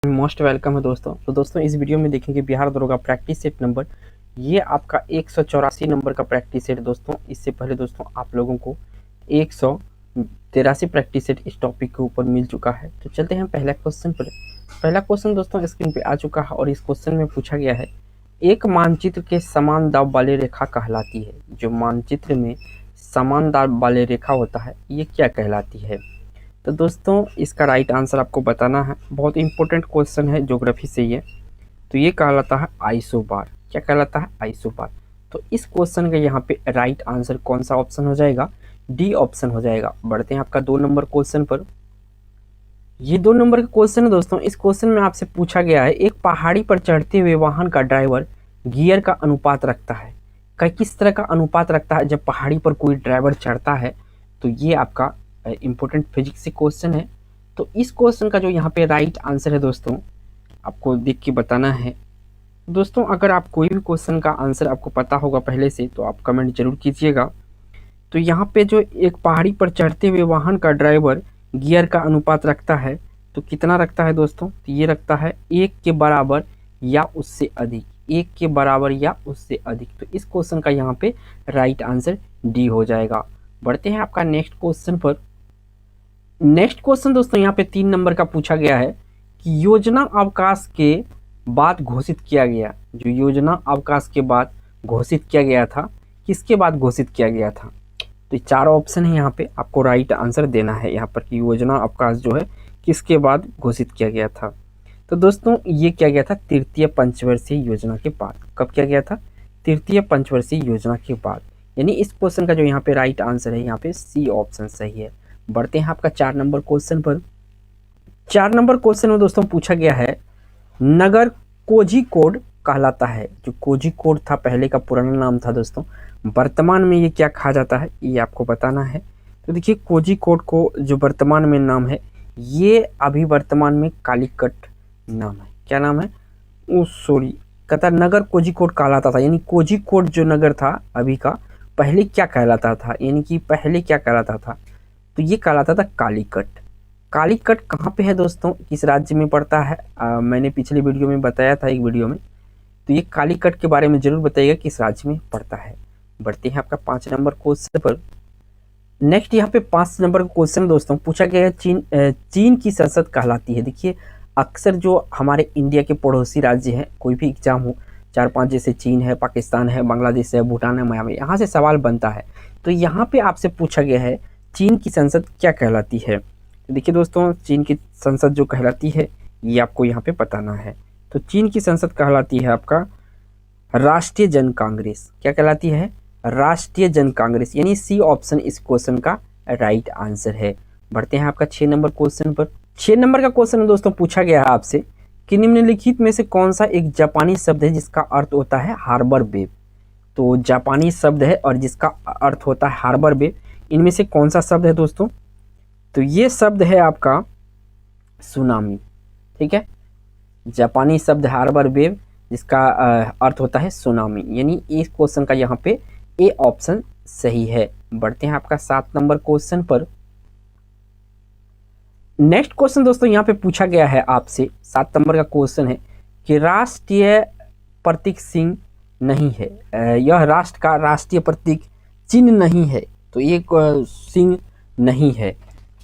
Most welcome है दोस्तों। तो दोस्तों इस वीडियो में देखेंगे बिहार दरोगा प्रैक्टिस सेट नंबर। ये आपका 184 नंबर का प्रैक्टिस सेट दोस्तों। इससे पहले दोस्तों आप लोगों को 183 प्रैक्टिस सेट इस टॉपिक के ऊपर मिल चुका है। तो चलते हैं पहला क्वेश्चन पर। पहला क्वेश्चन दोस्तों स्क्रीन पे आ चुका है और इस क्वेश्चन में पूछा गया है, एक मानचित्र के समान दाब वाली रेखा कहलाती है। जो मानचित्र में समान दाब वाली रेखा होता है ये क्या कहलाती है? तो दोस्तों इसका राइट आंसर आपको बताना है। बहुत इंपॉर्टेंट क्वेश्चन है, ज्योग्राफी से ये। तो ये कहलाता है आइसोबार। क्या कहलाता है? आइसोबार। तो इस क्वेश्चन का यहाँ पे राइट आंसर कौन सा ऑप्शन हो जाएगा? डी ऑप्शन हो जाएगा। बढ़ते हैं आपका 2 नंबर क्वेश्चन पर। ये 2 नंबर का क्वेश्चन है दोस्तों। इस क्वेश्चन में आपसे पूछा गया है, एक पहाड़ी पर चढ़ते हुए वाहन का ड्राइवर गियर का अनुपात रखता है। किस तरह का अनुपात रखता है जब पहाड़ी पर कोई ड्राइवर चढ़ता है? तो ये आपका इम्पोर्टेंट फिजिक्स से क्वेश्चन है। तो इस क्वेश्चन का जो यहाँ पे राइट आंसर है दोस्तों, आपको देख के बताना है। दोस्तों अगर आप कोई भी क्वेश्चन का आंसर आपको पता होगा पहले से तो आप कमेंट जरूर कीजिएगा। तो यहाँ पे जो एक पहाड़ी पर चढ़ते हुए वाहन का ड्राइवर गियर का अनुपात रखता है, तो कितना रखता है दोस्तों? तो ये रखता है 1 के बराबर या उससे अधिक। 1 के बराबर या उससे अधिक। तो इस क्वेश्चन का यहाँ पे राइट आंसर डी हो जाएगा। बढ़ते हैं आपका नेक्स्ट क्वेश्चन पर। नेक्स्ट क्वेश्चन दोस्तों यहाँ पे 3 नंबर का पूछा गया है कि योजना अवकाश के बाद घोषित किया गया। जो योजना अवकाश के बाद घोषित किया गया था, किसके बाद घोषित किया गया था? तो 4 ऑप्शन है, यहाँ पे आपको राइट आंसर देना है यहाँ पर कि योजना अवकाश जो है किसके बाद घोषित किया गया था। तो दोस्तों ये किया गया था तृतीय पंचवर्षीय योजना के बाद। कब किया गया था? तृतीय पंचवर्षीय योजना के बाद। यानी इस क्वेश्चन का जो यहाँ पे राइट आंसर है यहाँ पे सी ऑप्शन सही है। बढ़ते हैं आपका 4 नंबर क्वेश्चन पर। 4 नंबर क्वेश्चन में दोस्तों पूछा गया है, नगर कोझिकोड कहलाता है। जो कोझिकोड था पहले का पुराना नाम था दोस्तों, वर्तमान में ये क्या कहा जाता है ये आपको बताना है। तो देखिए कोझिकोड को जो वर्तमान में नाम है, ये अभी वर्तमान में कालीकट नाम है। क्या नाम है? सॉरी, कहता नगर कोझिकोड कहलाता था। यानी कोझिकोड जो नगर था अभी का, पहले क्या कहलाता था? यानी कि पहले क्या कहलाता था? तो ये कहलाता था कालीकट। कालीकट कहाँ पे है दोस्तों? किस राज्य में पड़ता है? मैंने पिछले वीडियो में बताया था, एक वीडियो में। तो ये कालीकट के बारे में जरूर बताइएगा किस राज्य में पड़ता है। बढ़ते हैं आपका 5 नंबर क्वेश्चन पर। नेक्स्ट यहाँ पे 5 नंबर का क्वेश्चन दोस्तों पूछा गया है, चीन की संसद कहलाती है। देखिए अक्सर जो हमारे इंडिया के पड़ोसी राज्य हैं, कोई भी एग्जाम हो, 4-5 जैसे चीन है, पाकिस्तान है, बांग्लादेश है, भूटान है, म्यांमार, यहाँ से सवाल बनता है। तो यहाँ पे आपसे पूछा गया है चीन की संसद क्या कहलाती है। तो देखिए दोस्तों चीन की संसद जो कहलाती है ये आपको यहाँ पे बताना है। तो चीन की संसद कहलाती है आपका राष्ट्रीय जन कांग्रेस। क्या कहलाती है? राष्ट्रीय जन कांग्रेस। यानी सी ऑप्शन इस क्वेश्चन का राइट आंसर है। बढ़ते हैं आपका 6 नंबर क्वेश्चन पर। 6 नंबर का क्वेश्चन दोस्तों पूछा गया है आपसे कि निम्नलिखित में से कौन सा एक जापानी शब्द है जिसका अर्थ होता है हार्बर वेव। तो जापानी शब्द है और जिसका अर्थ होता है हार्बर वेव, इनमें से कौन सा शब्द है दोस्तों? तो ये शब्द है आपका सुनामी। ठीक है, जापानी शब्द हार्बर वेव जिसका अर्थ होता है सुनामी। यानी इस क्वेश्चन का यहाँ पे ए ऑप्शन सही है। बढ़ते हैं आपका 7 नंबर क्वेश्चन पर। नेक्स्ट क्वेश्चन दोस्तों यहाँ पे पूछा गया है आपसे, 7 नंबर का क्वेश्चन है कि राष्ट्रीय प्रतीक सिंह नहीं है। यह राष्ट्र का राष्ट्रीय प्रतीक चिन्ह नहीं है। तो ये सिंह नहीं है।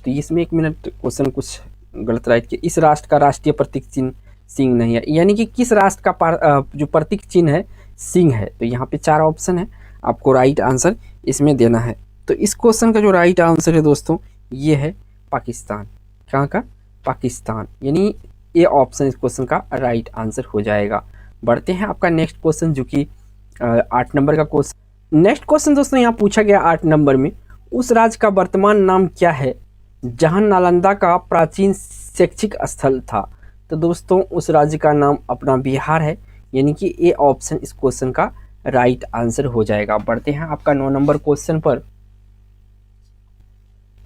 तो इसमें 1 मिनट क्वेश्चन कुछ गलत राइट किया। इस राष्ट्र का राष्ट्रीय प्रतीक चिन्ह सिंह नहीं है। यानी कि किस राष्ट्र का जो प्रतीक चिन्ह है सिंह है। तो यहाँ पे 4 ऑप्शन है, आपको राइट आंसर इसमें देना है। तो इस क्वेश्चन का जो राइट आंसर है दोस्तों ये है पाकिस्तान। कहाँ का? पाकिस्तान। यानी ये ऑप्शन इस क्वेश्चन का राइट आंसर हो जाएगा। बढ़ते हैं आपका नेक्स्ट क्वेश्चन जो कि 8 नंबर का क्वेश्चन। नेक्स्ट क्वेश्चन दोस्तों यहाँ पूछा गया 8 नंबर में, उस राज्य का वर्तमान नाम क्या है जहाँ नालंदा का प्राचीन शैक्षिक स्थल था। तो दोस्तों उस राज्य का नाम अपना बिहार है। यानी कि ए ऑप्शन इस क्वेश्चन का राइट आंसर हो जाएगा। बढ़ते हैं आपका 9 नंबर क्वेश्चन पर।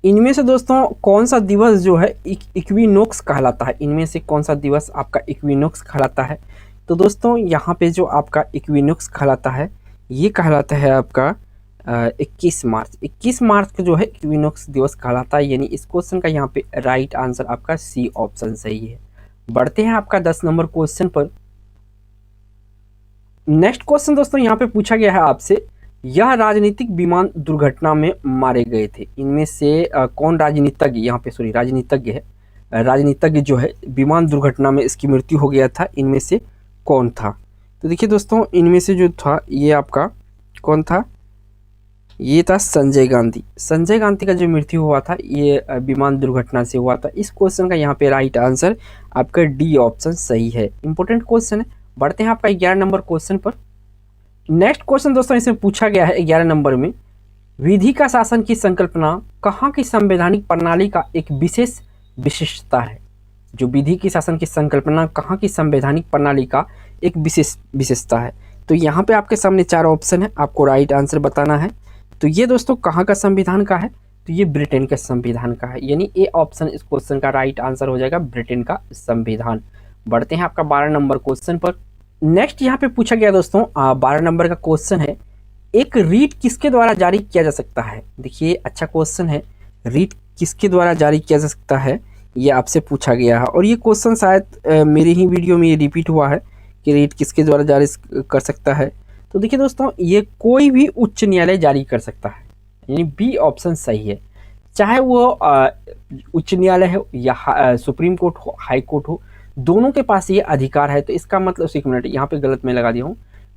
इनमें से दोस्तों कौन सा दिवस जो है इक्विनोक्स कहलाता है? इनमें से कौन सा दिवस आपका इक्विनोक्स कहलाता है? तो दोस्तों यहाँ पे जो आपका इक्विनोक्स कहलाता है ये कहलाता है आपका 21 मार्च। 21 मार्च को जो है इक्विनोक्स दिवस कहलाता है। यानी इस क्वेश्चन का यहाँ पे राइट आंसर आपका सी ऑप्शन सही है। बढ़ते हैं आपका 10 नंबर क्वेश्चन पर। नेक्स्ट क्वेश्चन दोस्तों यहाँ पे पूछा गया है आपसे, यह राजनीतिक विमान दुर्घटना में मारे गए थे, इनमें से कौन राजनीतिज्ञ, यहाँ पे सॉरी राजनीतिज्ञ है, राजनीतिज्ञ जो है विमान दुर्घटना में इसकी मृत्यु हो गया था, इनमें से कौन था? तो देखिए दोस्तों, इनमें से जो था ये आपका कौन था? ये था संजय गांधी। संजय गांधी का जो मृत्यु हुआ था ये विमान दुर्घटना से हुआ था। इस क्वेश्चन का यहाँ पे राइट आंसर आपका डी ऑप्शन सही है। इंपॉर्टेंट क्वेश्चन है। बढ़ते हैं आपका 11 नंबर क्वेश्चन पर। नेक्स्ट क्वेश्चन दोस्तों इसमें पूछा गया है 11 नंबर में, विधि का शासन की संकल्पना कहाँ की संवैधानिक प्रणाली का एक विशेष विशिष्टता है? जो विधि की शासन की संकल्पना कहाँ की संवैधानिक प्रणाली का एक विशेष विशेषता है? तो यहाँ पे आपके सामने 4 ऑप्शन है, आपको राइट आंसर बताना है। तो ये दोस्तों कहाँ का संविधान का है? तो ये ब्रिटेन के संविधान का है, यानी ए ऑप्शन इस क्वेश्चन का राइट आंसर हो जाएगा, ब्रिटेन का संविधान। बढ़ते हैं आपका 12 नंबर क्वेश्चन पर। नेक्स्ट यहाँ पे पूछा गया दोस्तों 12 नंबर का क्वेश्चन है, एक रीट किसके द्वारा जारी किया जा सकता है? देखिए अच्छा क्वेश्चन है, रीट किसके द्वारा जारी किया जा सकता है, ये आपसे पूछा गया है। और ये क्वेश्चन शायद मेरे ही वीडियो में ये रिपीट हुआ है कि रीट किसके द्वारा जारी कर सकता है। तो देखिए दोस्तों, ये कोई भी उच्च न्यायालय जारी कर सकता है, यानी बी ऑप्शन सही है। चाहे वो उच्च न्यायालय हो या सुप्रीम कोर्ट हो, हाई कोर्ट हो, दोनों के पास ये अधिकार है। तो इसका मतलब, एक मिनट यहाँ पे गलत मैं लगा दिया हूँ,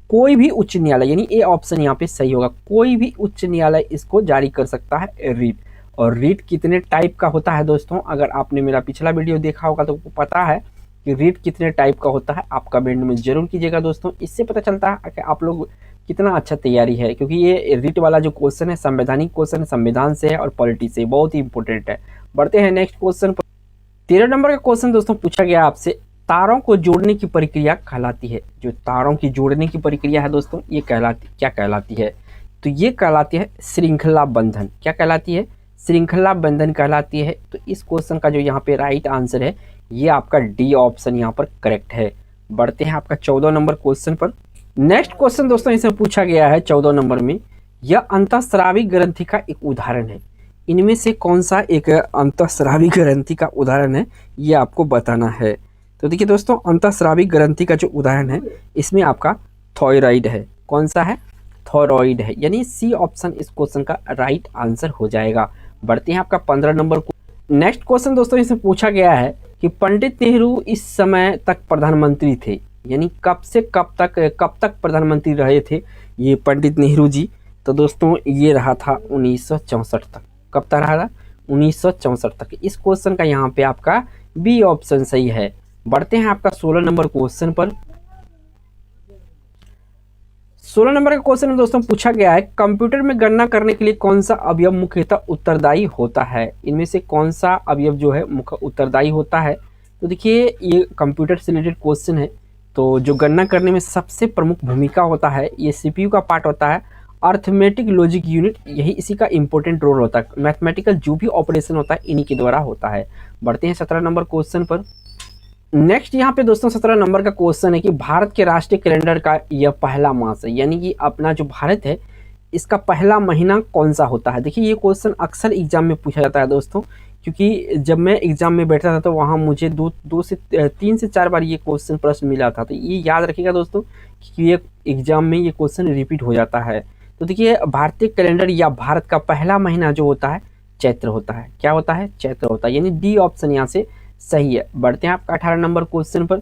कोई भी उच्च न्यायालय, यानी ए ऑप्शन यहाँ पे सही होगा, कोई भी उच्च न्यायालय इसको जारी कर सकता है रीट। और रीट कितने टाइप का होता है दोस्तों, अगर आपने मेरा पिछला वीडियो देखा होगा तो पता है कि रीट कितने टाइप का होता है। आप कमेंट में जरूर कीजिएगा दोस्तों, इससे पता चलता है कि आप लोग कितना अच्छा तैयारी है, क्योंकि ये रीट वाला जो क्वेश्चन है संवैधानिक क्वेश्चन है, संविधान से है और पॉलिटी से, बहुत ही इंपॉर्टेंट है। बढ़ते हैं नेक्स्ट क्वेश्चन पर। 13 नंबर का क्वेश्चन दोस्तों पूछा गया आपसे, तारों को जोड़ने की प्रक्रिया कहलाती है? जो तारों की जोड़ने की प्रक्रिया है दोस्तों, ये क्या कहलाती है? तो ये कहलाती है श्रृंखला बंधन। क्या कहलाती है? श्रृंखला बंधन कहलाती है। तो इस क्वेश्चन का जो यहाँ पे राइट आंसर है ये आपका डी ऑप्शन यहाँ पर करेक्ट है। बढ़ते हैं आपका 14 नंबर क्वेश्चन पर। नेक्स्ट क्वेश्चन दोस्तों इसमें पूछा गया है 14 नंबर में, यह अंतःस्रावी ग्रंथि का एक उदाहरण है, इनमें से कौन सा एक अंतःस्रावी ग्रंथि का उदाहरण है, ये आपको बताना है। तो देखिए दोस्तों, अंतःस्रावी ग्रंथि का जो उदाहरण है इसमें आपका थायराइड है। कौन सा है? थायराइड है, यानी सी ऑप्शन इस क्वेश्चन का राइट आंसर हो जाएगा। बढ़ते हैं आपका 15 नंबर को। नेक्स्ट क्वेश्चन दोस्तों इसमें पूछा गया है कि पंडित नेहरू इस समय तक प्रधानमंत्री थे, यानी कब से कब तक प्रधानमंत्री रहे थे ये पंडित नेहरू जी? तो दोस्तों ये रहा था 1964 तक। कब तक रहा था? 1964 तक। इस क्वेश्चन का यहाँ पे आपका बी ऑप्शन सही है। बढ़ते हैं आपका 16 नंबर क्वेश्चन पर। 16 नंबर का क्वेश्चन में दोस्तों पूछा गया है, कंप्यूटर में गणना करने के लिए कौन सा अवयव मुख्यतः उत्तरदायी होता है? इनमें से कौन सा अवयव जो है मुख्य उत्तरदायी होता है? तो देखिए ये कंप्यूटर से रिलेटेड क्वेश्चन है। तो जो गणना करने में सबसे प्रमुख भूमिका होता है ये सीपीयू का पार्ट होता है, अर्थमेटिक लॉजिक यूनिट, यही इसी का इंपॉर्टेंट रोल होता है। मैथमेटिकल जो भी ऑपरेशन होता है इन्हीं के द्वारा होता है। बढ़ते हैं 17 नंबर क्वेश्चन पर। नेक्स्ट यहाँ पे दोस्तों 17 नंबर का क्वेश्चन है कि भारत के राष्ट्रीय कैलेंडर का यह पहला मास है, यानी कि अपना जो भारत है इसका पहला महीना कौन सा होता है? देखिए ये क्वेश्चन अक्सर एग्जाम में पूछा जाता है दोस्तों, क्योंकि जब मैं एग्जाम में बैठा था तो वहाँ मुझे 3 से 4 बार ये क्वेश्चन प्रश्न मिला था। तो ये याद रखिएगा दोस्तों कि ये एग्जाम में ये क्वेश्चन रिपीट हो जाता है। तो देखिए भारतीय कैलेंडर या भारत का पहला महीना जो होता है चैत्र होता है। क्या होता है? चैत्र होता है, यानी डी ऑप्शन यहाँ से सही है। बढ़ते हैं आपका 18 नंबर क्वेश्चन पर।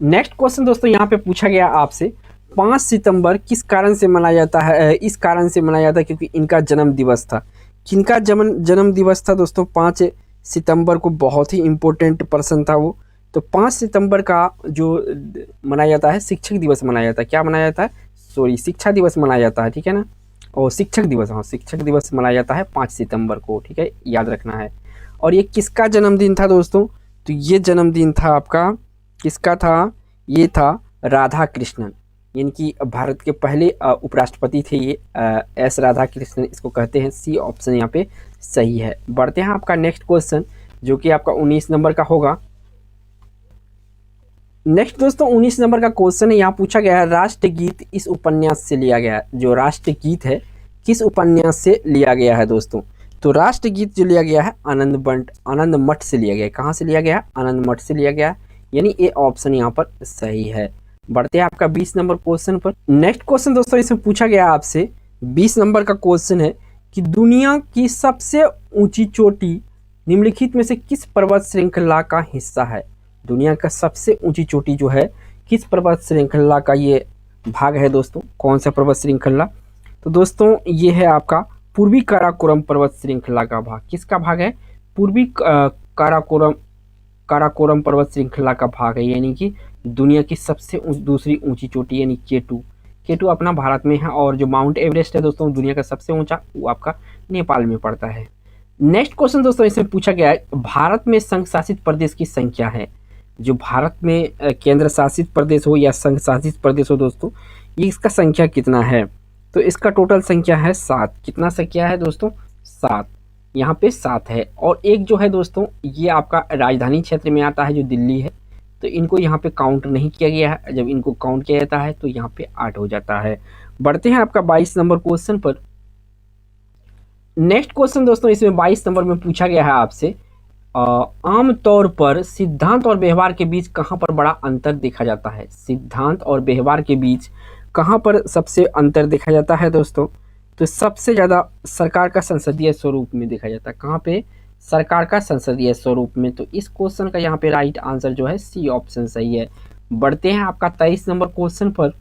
नेक्स्ट क्वेश्चन दोस्तों यहाँ पे पूछा गया आपसे, 5 सितंबर किस कारण से मनाया जाता है? इस कारण से मनाया जाता है क्योंकि इनका जन्म दिवस था। किनका जन्म दिवस था दोस्तों? 5 सितंबर को बहुत ही इंपॉर्टेंट पर्सन था वो। तो 5 सितंबर का जो मनाया जाता है शिक्षक दिवस मनाया जाता है। क्या मनाया जाता है? सॉरी, शिक्षा दिवस मनाया जाता है, ठीक है ना। और शिक्षक दिवस, हाँ शिक्षक दिवस मनाया जाता है 5 सितंबर को, ठीक है, याद रखना है। और ये किसका जन्मदिन था दोस्तों? तो ये जन्मदिन था आपका, किसका था? ये था राधा कृष्णन, यानी कि भारत के पहले उपराष्ट्रपति थे ये, एस राधा कृष्णन इसको कहते हैं। सी ऑप्शन यहाँ पे सही है। बढ़ते हैं आपका नेक्स्ट क्वेश्चन जो कि आपका 19 नंबर का होगा। नेक्स्ट दोस्तों 19 नंबर का क्वेश्चन है, यहाँ पूछा गया है राष्ट्रगीत इस उपन्यास से लिया गया है। जो राष्ट्रगीत है किस उपन्यास से लिया गया है दोस्तों? तो राष्ट्रगीत जो लिया गया है आनंद मठ से लिया गया है। कहाँ से लिया गया है? आनंद मठ से लिया गया है, यानी ए ऑप्शन यहाँ पर सही है। बढ़ते हैं आपका 20 नंबर क्वेश्चन पर। नेक्स्ट क्वेश्चन दोस्तों इसमें पूछा गया आपसे 20 नंबर का क्वेश्चन है कि दुनिया की सबसे ऊंची चोटी निम्नलिखित में से किस पर्वत श्रृंखला का हिस्सा है? दुनिया का सबसे ऊंची चोटी जो है किस पर्वत श्रृंखला का ये भाग है दोस्तों? कौन सा पर्वत श्रृंखला? तो दोस्तों ये है आपका पूर्वी काराकोरम पर्वत श्रृंखला का भाग। किसका भाग है? पूर्वी काराकोरम पर्वत श्रृंखला का भाग है, यानी कि दुनिया की सबसे दूसरी ऊंची चोटी यानी K2 अपना भारत में है, और जो माउंट एवरेस्ट है दोस्तों दुनिया का सबसे ऊंचा वो आपका नेपाल में पड़ता है। नेक्स्ट क्वेश्चन दोस्तों इसमें पूछा गया है भारत में संघ शासित प्रदेश की संख्या है। जो भारत में केंद्र शासित प्रदेश हो या संघ शासित प्रदेश हो दोस्तों, ये इसका संख्या कितना है? तो इसका टोटल संख्या है 7। कितना संख्या है दोस्तों? 7। यहाँ पे 7 है, और एक जो है दोस्तों ये आपका राजधानी क्षेत्र में आता है जो दिल्ली है, तो इनको यहाँ पे काउंट नहीं किया गया है। जब इनको काउंट किया जाता है तो यहाँ पे 8 हो जाता है। बढ़ते हैं आपका 22 नंबर क्वेश्चन पर। नेक्स्ट क्वेश्चन दोस्तों इसमें 22 नंबर में पूछा गया है आपसे आमतौर पर सिद्धांत और व्यवहार के बीच कहाँ पर बड़ा अंतर देखा जाता है? सिद्धांत और व्यवहार के बीच कहाँ पर सबसे अंतर देखा जाता है दोस्तों? तो सबसे ज़्यादा सरकार का संसदीय स्वरूप में देखा जाता है। कहाँ पे? सरकार का संसदीय स्वरूप में। तो इस क्वेश्चन का यहाँ पे राइट आंसर जो है सी ऑप्शन सही है। बढ़ते हैं आपका 23 नंबर क्वेश्चन पर।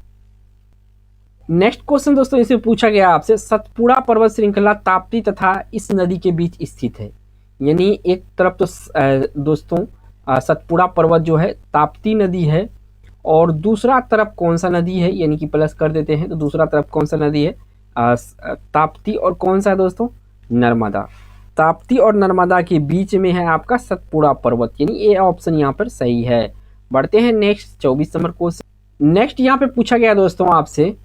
नेक्स्ट क्वेश्चन दोस्तों इसे पूछा गया आपसे सतपुड़ा पर्वत श्रृंखला ताप्ती तथा इस नदी के बीच स्थित है। यानी एक तरफ तो दोस्तों सतपुड़ा पर्वत जो है ताप्ती नदी है, और दूसरा तरफ कौन सा नदी है? यानी कि प्लस कर देते हैं तो दूसरा तरफ कौन सा नदी है? ताप्ती, और कौन सा है दोस्तों? नर्मदा। ताप्ती और नर्मदा के बीच में है आपका सतपुड़ा पर्वत, यानी ये ऑप्शन यहाँ पर सही है। बढ़ते हैं नेक्स्ट 24 नंबर क्वेश्चन। नेक्स्ट यहाँ पे पूछा गया दोस्तों आपसे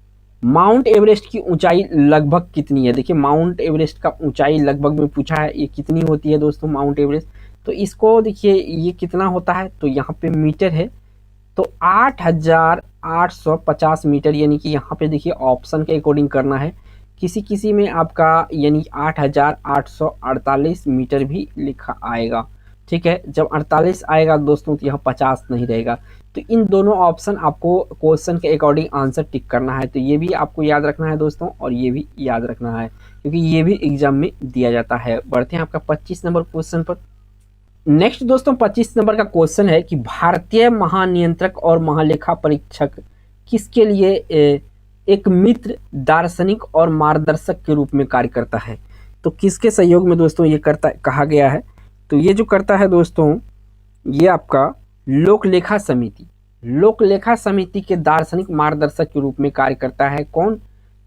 माउंट एवरेस्ट की ऊंचाई लगभग कितनी है? देखिए माउंट एवरेस्ट का ऊंचाई लगभग में पूछा है, ये कितनी होती है दोस्तों माउंट एवरेस्ट? तो इसको देखिए ये कितना होता है, तो यहाँ पे मीटर है, तो 8,850 मीटर, यानी कि यहाँ पे देखिए ऑप्शन के अकॉर्डिंग करना है। किसी में आपका यानी 8,848 मीटर भी लिखा आएगा, ठीक है। जब 48 आएगा दोस्तों तो यहाँ 50 नहीं रहेगा। तो इन दोनों ऑप्शन आपको क्वेश्चन के अकॉर्डिंग आंसर टिक करना है। तो ये भी आपको याद रखना है दोस्तों, और ये भी याद रखना है क्योंकि ये भी एग्जाम में दिया जाता है। बढ़ते हैं आपका 25 नंबर क्वेश्चन पर। नेक्स्ट दोस्तों 25 नंबर का क्वेश्चन है कि भारतीय महानियंत्रक और महालेखा परीक्षक किसके लिए एक मित्र, दार्शनिक और मार्गदर्शक के रूप में कार्य करता है? तो किसके सहयोग में दोस्तों ये कहा गया है? तो ये जो करता है दोस्तों ये आपका लोकलेखा समिति के दार्शनिक मार्गदर्शक के रूप में कार्य करता है। कौन?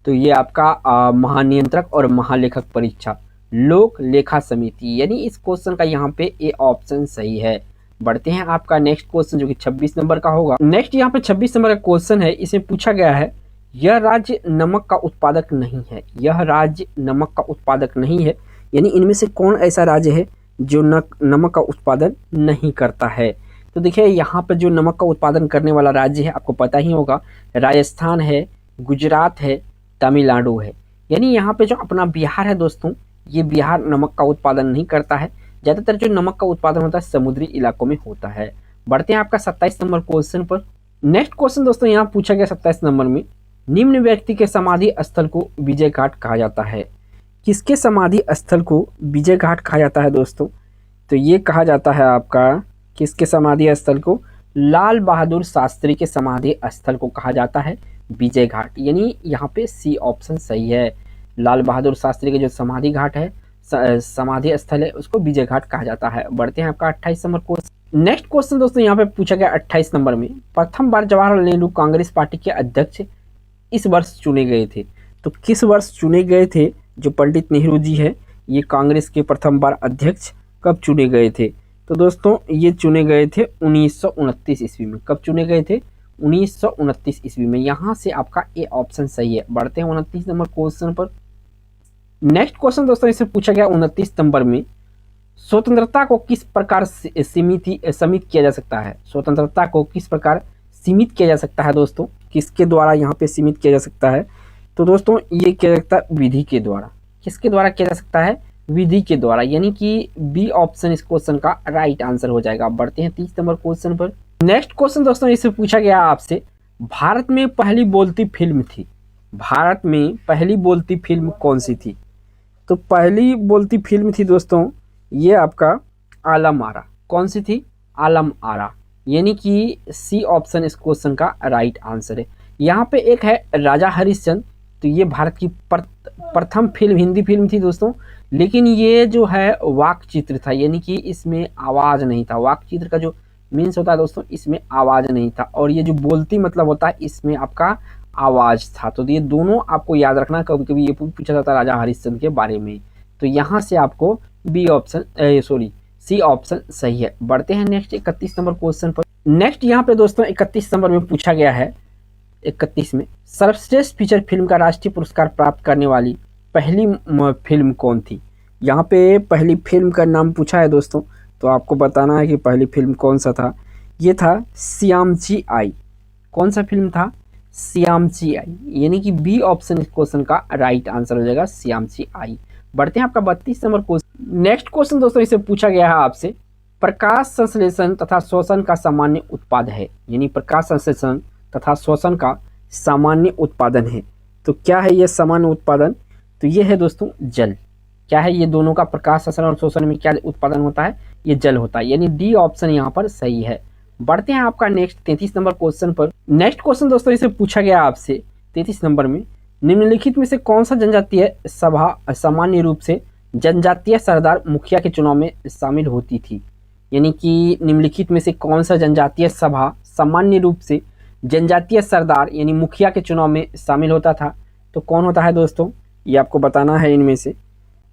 तो ये आपका महानियंत्रक और महालेखक परीक्षा लोक लेखा समिति, यानी इस क्वेश्चन का यहाँ पे ए ऑप्शन सही है। बढ़ते हैं आपका नेक्स्ट क्वेश्चन जो कि 26 नंबर का होगा। नेक्स्ट यहाँ पे 26 नंबर का क्वेश्चन है, इसमें पूछा गया है यह राज्य नमक का उत्पादक नहीं है। यह राज्य नमक का उत्पादक नहीं है, यानी इनमें से कौन ऐसा राज्य है जो नमक का उत्पादन नहीं करता है? तो देखिए यहाँ पर जो नमक का उत्पादन करने वाला राज्य है आपको पता ही होगा, राजस्थान है, गुजरात है, तमिलनाडु है। यानी यहाँ पे जो अपना बिहार है दोस्तों, ये बिहार नमक का उत्पादन नहीं करता है। ज़्यादातर जो नमक का उत्पादन होता है समुद्री इलाकों में होता है। बढ़ते हैं आपका 27 नंबर क्वेश्चन पर। नेक्स्ट क्वेश्चन दोस्तों यहाँ पूछा गया 27 नंबर में, निम्न व्यक्ति के समाधि स्थल को विजय घाट कहा जाता है। किसके समाधि स्थल को विजय घाट कहा जाता है दोस्तों? तो ये कहा जाता है आपका किसके समाधि स्थल को? लाल बहादुर शास्त्री के समाधि स्थल को कहा जाता है विजय घाट, यानी यहाँ पे सी ऑप्शन सही है। लाल बहादुर शास्त्री के जो समाधि घाट है, समाधि स्थल है, उसको विजय घाट कहा जाता है। बढ़ते हैं आपका 28 नंबर क्वेश्चन। नेक्स्ट क्वेश्चन दोस्तों यहाँ पे पूछा गया 28 नंबर में, प्रथम बार जवाहरलाल नेहरू कांग्रेस पार्टी के अध्यक्ष इस वर्ष चुने गए थे। तो किस वर्ष चुने गए थे जो पंडित नेहरू जी है, ये कांग्रेस के प्रथम बार अध्यक्ष कब चुने गए थे? तो दोस्तों ये चुने गए थे 1929 ईस्वी में। कब चुने गए थे? 1929 ईस्वी में। यहाँ से आपका ए ऑप्शन सही है। बढ़ते हैं 29 नंबर क्वेश्चन पर। नेक्स्ट क्वेश्चन दोस्तों इससे पूछा गया 29 नंबर में, स्वतंत्रता को किस प्रकार सीमित किया जा सकता है? स्वतंत्रता को किस प्रकार सीमित किया जा सकता है दोस्तों? किसके द्वारा यहाँ पे सीमित किया जा सकता है? तो दोस्तों ये किया जा सकता है विधि के द्वारा। किसके द्वारा किया जा सकता है? विधि के द्वारा, यानी कि बी ऑप्शन इस क्वेश्चन का राइट आंसर हो जाएगा। अब बढ़ते हैं 30 नंबर क्वेश्चन पर। नेक्स्ट क्वेश्चन दोस्तों इससे पूछा गया आपसे, भारत में पहली बोलती फिल्म थी, भारत में पहली बोलती फिल्म कौन सी थी? तो पहली बोलती फिल्म थी दोस्तों ये आपका आलम आरा। कौन सी थी? आलम आरा, यानी कि सी ऑप्शन इस क्वेश्चन का राइट आंसर है। यहाँ पे एक है राजा हरिश्चंद्र, तो ये भारत की प्रथम फिल्म, हिंदी फिल्म थी दोस्तों, लेकिन ये जो है वाक चित्र था, यानी कि इसमें आवाज़ नहीं था। वाक चित्र का जो मीन्स होता है दोस्तों, इसमें आवाज़ नहीं था, और ये जो बोलती मतलब होता है इसमें आपका आवाज़ था। तो ये दोनों आपको याद रखना, कभी कभी ये पूछा जाता है राजा हरिश्चंद्र के बारे में। तो यहाँ से आपको बी ऑप्शन सी ऑप्शन सही है। बढ़ते हैं नेक्स्ट 31 नंबर क्वेश्चन पर। नेक्स्ट यहाँ पे दोस्तों 31 नंबर में पूछा गया है, 31 में सर्वश्रेष्ठ फीचर फिल्म का राष्ट्रीय पुरस्कार प्राप्त करने वाली पहली फिल्म कौन थी? यहाँ पे पहली फिल्म का नाम पूछा है दोस्तों, तो आपको बताना है कि पहली फिल्म कौन सा था। ये था श्यामची आई। कौन सा फिल्म था? श्यामची आई, यानी कि बी ऑप्शन इस क्वेश्चन का राइट आंसर हो जाएगा, श्यामची आई। बढ़ते हैं आपका 32 नंबर क्वेश्चन। नेक्स्ट क्वेश्चन दोस्तों इसे पूछा गया है आपसे, प्रकाश संश्लेषण तथा शोषण का सामान्य उत्पाद है, यानी प्रकाश संश्लेषण तथा शोषण का सामान्य उत्पादन है। तो क्या है ये सामान्य उत्पादन? तो ये है दोस्तों जल। क्या है ये दोनों का? प्रकाश संश्लेषण और शोषण में क्या उत्पादन होता है? ये जल होता है, यानी डी ऑप्शन यहाँ पर सही है। बढ़ते हैं आपका नेक्स्ट 33 नंबर क्वेश्चन पर। नेक्स्ट क्वेश्चन दोस्तों इसे पूछा गया आपसे 33 नंबर में, निम्नलिखित में से कौन सा जनजातीय सभा सामान्य रूप से जनजातीय सरदार मुखिया के चुनाव में शामिल होती थी? यानी कि निम्नलिखित में से कौन सा जनजातीय सभा सामान्य रूप से जनजातीय सरदार यानी मुखिया के चुनाव में शामिल होता था? तो कौन होता है दोस्तों? ये आपको बताना है इनमें से।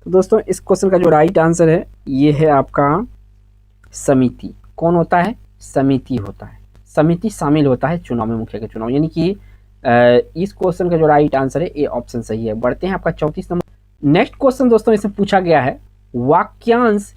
तो दोस्तों इस क्वेश्चन का जो राइट आंसर है ये है आपका समिति। कौन होता है? समिति होता है। समिति शामिल होता है चुनाव में, मुखिया के चुनाव, यानी कि इस क्वेश्चन का जो राइट आंसर है ए ऑप्शन सही है। बढ़ते हैं आपका 34 नंबर। नेक्स्ट क्वेश्चन दोस्तों इसमें पूछा गया है, वाक्यांश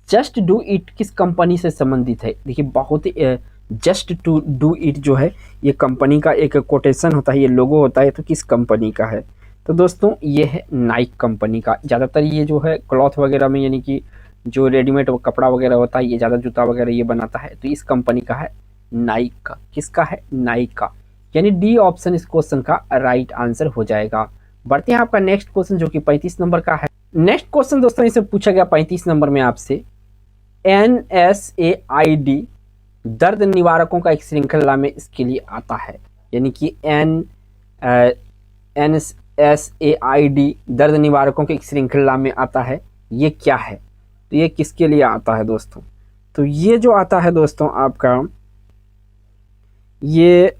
जस्ट डू इट किस कंपनी से संबंधित है? देखिए बहुत ही जस्ट टू डू इट जो है ये कंपनी का एक कोटेशन होता है, ये लोगो होता है, तो किस कंपनी का है? तो दोस्तों ये है नाइक कंपनी का। ज़्यादातर ये जो है क्लॉथ वगैरह में, यानी कि जो रेडीमेड कपड़ा वगैरह होता है, ये ज़्यादा जूता वगैरह ये बनाता है, तो इस कंपनी का है नाइक का। किसका है? नाइक का, यानी डी ऑप्शन इस क्वेश्चन का राइट आंसर हो जाएगा। बढ़ते हैं आपका नेक्स्ट क्वेश्चन जो कि 35 नंबर का है। नेक्स्ट क्वेश्चन दोस्तों इसे पूछा गया 35 नंबर में आपसे, NSAID दर्द निवारकों का एक श्रृंखला में इसके लिए आता है, यानी कि NSAID दर्द निवारकों के एक श्रृंखला में आता है, ये क्या है? तो ये किसके लिए आता है दोस्तों? तो ये जो आता है दोस्तों आपका ये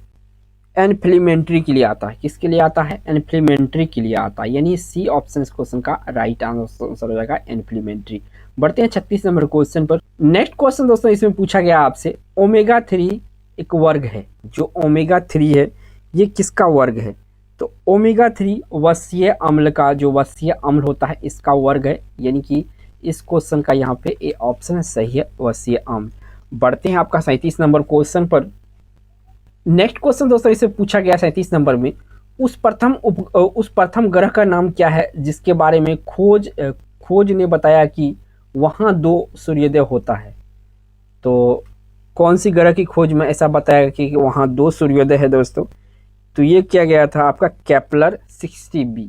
इन्फ्लेमेटरी के लिए आता है। किसके लिए आता है? इन्फ्लेमेटरी के लिए आता है, यानी सी ऑप्शन इस क्वेश्चन का राइट आंसर हो जाएगा, इन्फ्लेमेटरी। बढ़ते हैं 36 नंबर क्वेश्चन पर। नेक्स्ट क्वेश्चन दोस्तों इसमें पूछा गया आपसे, ओमेगा 3 एक वर्ग है, जो ओमेगा 3 है ये किसका वर्ग है? तो ओमेगा 3 वसीय अम्ल का, जो वसीय अम्ल होता है इसका वर्ग है, यानी कि इस क्वेश्चन का यहाँ पे ए ऑप्शन सही है, वसीय अम्ल। बढ़ते हैं आपका 37 नंबर क्वेश्चन पर। नेक्स्ट क्वेश्चन दोस्तों इसे पूछा गया 37 नंबर में, उस प्रथम ग्रह का नाम क्या है जिसके बारे में खोज ने बताया कि वहाँ 2 सूर्योदय होता है? तो कौन सी ग्रह की खोज में ऐसा बताया कि वहाँ 2 सूर्योदय है दोस्तों? तो ये किया गया था आपका केपलर 60b,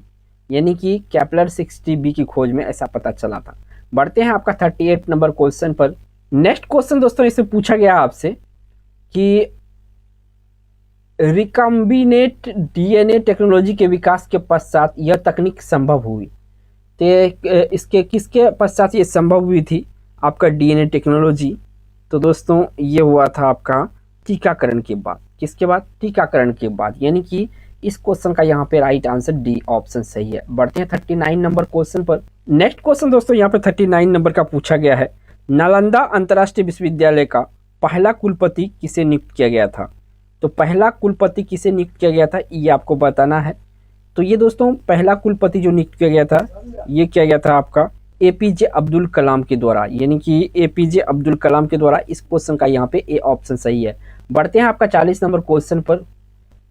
यानी कि केपलर 60b की खोज में ऐसा पता चला था। बढ़ते हैं आपका 38 नंबर क्वेश्चन पर। नेक्स्ट क्वेश्चन दोस्तों इससे पूछा गया आपसे कि रिकम्बिनेट DNA टेक्नोलॉजी के विकास के पश्चात यह तकनीक संभव हुई। तो इसके किसके पश्चात ये संभव हुई थी? आपका DNA टेक्नोलॉजी। तो दोस्तों ये हुआ था आपका टीकाकरण के बाद। किसके बाद? टीकाकरण के बाद, यानी कि इस क्वेश्चन का यहाँ पे राइट आंसर डी ऑप्शन सही है। बढ़ते हैं 39 नंबर क्वेश्चन पर। नेक्स्ट क्वेश्चन दोस्तों यहाँ पे 39 नंबर का पूछा गया है, नालंदा अंतर्राष्ट्रीय विश्वविद्यालय का पहला कुलपति किसे नियुक्त किया गया था? तो पहला कुलपति किसे नियुक्त किया गया था ये आपको बताना है। तो ये दोस्तों पहला कुलपति जो नियुक्त किया गया था ये किया गया था आपका APJ अब्दुल कलाम के द्वारा, यानी कि APJ अब्दुल कलाम के द्वारा। इस क्वेश्चन का यहाँ पे ए ऑप्शन सही है। बढ़ते हैं आपका 40 नंबर क्वेश्चन पर।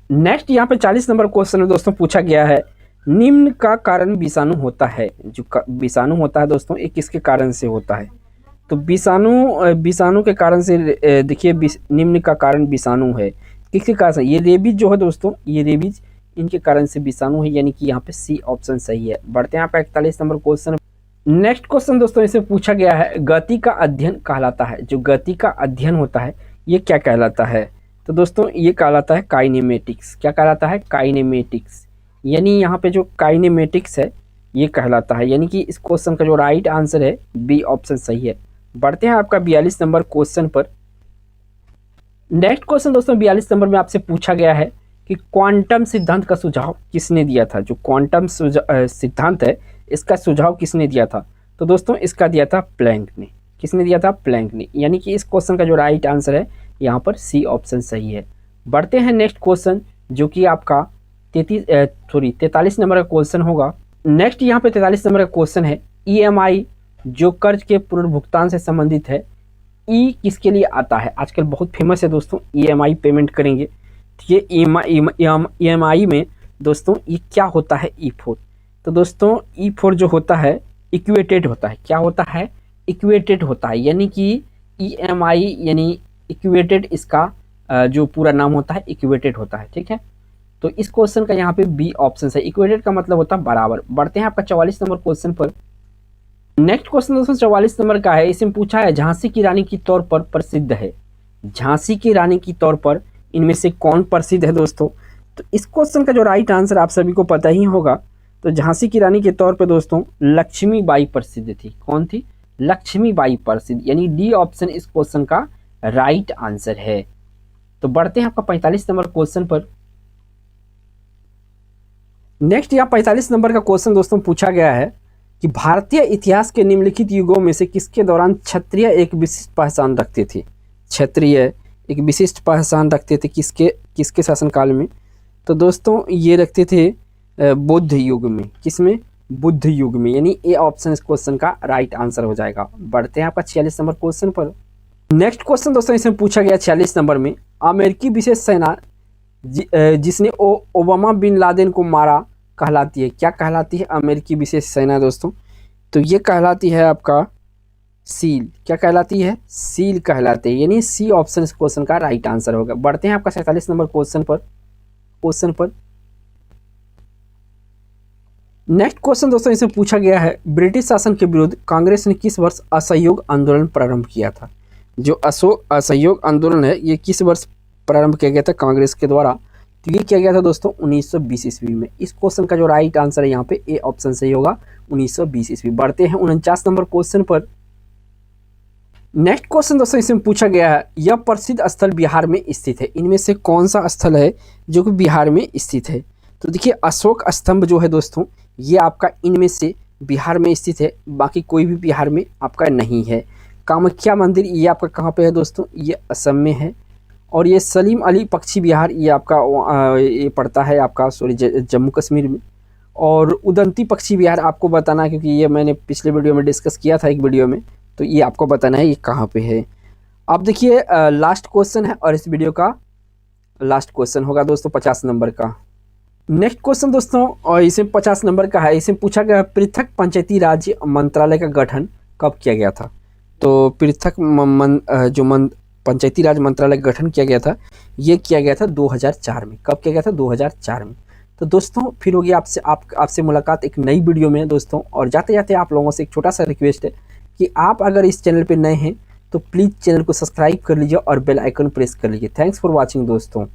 नेक्स्ट यहाँ पे 40 नंबर क्वेश्चन में दोस्तों पूछा गया है, निम्न का कारण विषाणु होता है। जो विषाणु होता है दोस्तों, ये किसके कारण से होता है? तो विषाणु के कारण से देखिए, निम्न का कारण विषाणु है। किसके कारण से? ये रेबीज जो है दोस्तों, ये रेबीज इनके कारण से विषाणु है, यानी कि यहाँ पे सी ऑप्शन सही है। बढ़ते हैं आपका 41 नंबर क्वेश्चन। नेक्स्ट क्वेश्चन दोस्तों इसे पूछा गया है, गति का अध्ययन कहलाता है। जो गति का अध्ययन होता है ये क्या कहलाता है? तो दोस्तों ये कहलाता है काइनेमेटिक्स। क्या कहलाता है? काइनेमेटिक्स। यानी यहाँ पे जो काइनेमेटिक्स है ये कहलाता है, यानी कि इस क्वेश्चन का जो राइट आंसर है बी ऑप्शन सही है। बढ़ते हैं आपका 42 नंबर क्वेश्चन पर। नेक्स्ट क्वेश्चन दोस्तों 42 नंबर में आपसे पूछा गया है कि क्वांटम सिद्धांत का सुझाव किसने दिया था? जो क्वांटम सिद्धांत है इसका सुझाव किसने दिया था? तो दोस्तों इसका दिया था प्लैंक ने। किसने दिया था? प्लैंक ने। यानी कि इस क्वेश्चन का जो राइट आंसर है यहाँ पर सी ऑप्शन सही है। बढ़ते हैं नेक्स्ट क्वेश्चन, जो कि आपका 43 नंबर का क्वेश्चन होगा। नेक्स्ट यहाँ पे 43 नंबर का क्वेश्चन है, ईएमआई जो कर्ज के पुनर्भुगतान से संबंधित है, ई किसके लिए आता है? आजकल बहुत फेमस है दोस्तों, ईएमआई पेमेंट करेंगे। तो ये ईएमआई में दोस्तों ये क्या होता है? ई4। तो दोस्तों ई4 जो होता है इक्वेटेड होता है। क्या होता है? इक्वेटेड होता है, यानी कि ईएमआई यानी इक्वेटेड, इसका जो पूरा नाम होता है इक्वेटेड होता है। ठीक है, तो इस क्वेश्चन का यहाँ पे बी ऑप्शन है। इक्वेटेड का मतलब होता है बराबर। बढ़ते हैं आपका 44 नंबर क्वेश्चन पर। नेक्स्ट क्वेश्चन दोस्तों 44 नंबर का है। इसमें पूछा है झांसी की रानी की तौर पर प्रसिद्ध है। झांसी की रानी की तौर पर इनमें से कौन प्रसिद्ध है दोस्तों? तो इस क्वेश्चन का जो राइट आंसर आप सभी को पता ही होगा। तो झांसी की रानी के तौर पर दोस्तों लक्ष्मीबाई प्रसिद्ध थी। कौन थी? लक्ष्मीबाई प्रसिद्ध, यानी डी ऑप्शन इस क्वेश्चन का राइट आंसर है। तो बढ़ते हैं आपका 45 नंबर क्वेश्चन पर। नेक्स्ट यहाँ 45 नंबर का क्वेश्चन दोस्तों पूछा गया है कि भारतीय इतिहास के निम्नलिखित युगों में से किसके दौरान क्षत्रिय एक विशिष्ट पहचान रखते थे? क्षत्रिय एक विशिष्ट पहचान रखते थे किसके शासनकाल में? तो दोस्तों ये रखते थे बुद्ध युग में। किसमें? बुद्ध युग में, यानी ए ऑप्शन इस क्वेश्चन का राइट आंसर हो जाएगा। बढ़ते हैं आपका 46 नंबर क्वेश्चन पर। नेक्स्ट क्वेश्चन दोस्तों इसमें पूछा गया 46 नंबर में, अमेरिकी विशेष सेना जिसने ओबामा बिन लादेन को मारा कहलाती है। क्या कहलाती है अमेरिकी विशेष सेना दोस्तों? तो ये कहलाती है आपका सील। क्या कहलाती है? सील कहलाते हैं, यानी सी ऑप्शन इस क्वेश्चन का राइट आंसर होगा। बढ़ते हैं आपका 47 नंबर क्वेश्चन पर। नेक्स्ट क्वेश्चन दोस्तों इसमें पूछा गया है, ब्रिटिश शासन के विरुद्ध कांग्रेस ने किस वर्ष असहयोग आंदोलन प्रारंभ किया था? जो असहयोग आंदोलन है ये किस वर्ष प्रारंभ किया गया था कांग्रेस के द्वारा? तो ये किया गया था दोस्तों 1920 ईस्वी में। इस क्वेश्चन का जो राइट आंसर है यहाँ पे ए ऑप्शन सही होगा, 1920 ईस्वी। बढ़ते हैं 49 नंबर क्वेश्चन पर। नेक्स्ट क्वेश्चन दोस्तों इसमें पूछा गया है, यह प्रसिद्ध स्थल बिहार में स्थित है। इनमें से कौन सा स्थल है जो कि बिहार में स्थित है? तो देखिए अशोक स्तंभ जो है दोस्तों ये आपका इनमें से बिहार में स्थित है, बाकी कोई भी बिहार में आपका नहीं है। कामाख्या मंदिर ये आपका कहाँ पे है दोस्तों? ये असम में है। और ये सलीम अली पक्षी विहार ये आपका ये पड़ता है आपका जम्मू कश्मीर में। और उदंती पक्षी विहार आपको बताना है, क्योंकि ये मैंने पिछले वीडियो में डिस्कस किया था एक वीडियो में, तो ये आपको बताना है ये कहाँ पे है। अब देखिए लास्ट क्वेश्चन है और इस वीडियो का लास्ट क्वेश्चन होगा दोस्तों 50 नंबर का। नेक्स्ट क्वेश्चन दोस्तों और इसमें 50 नंबर का है। इसमें पूछा गया पृथक पंचायती राज मंत्रालय का गठन कब किया गया था? तो पृथक पंचायती राज मंत्रालय का गठन किया गया था, ये किया गया था 2004 में। कब किया गया था? 2004 में। तो दोस्तों फिर होगी आपसे मुलाकात एक नई वीडियो में दोस्तों। और जाते जाते आप लोगों से एक छोटा सा रिक्वेस्ट है कि आप अगर इस चैनल पे नए हैं तो प्लीज़ चैनल को सब्सक्राइब कर लीजिए और बेल आइकन प्रेस कर लीजिए। थैंक्स फॉर वॉचिंग दोस्तों।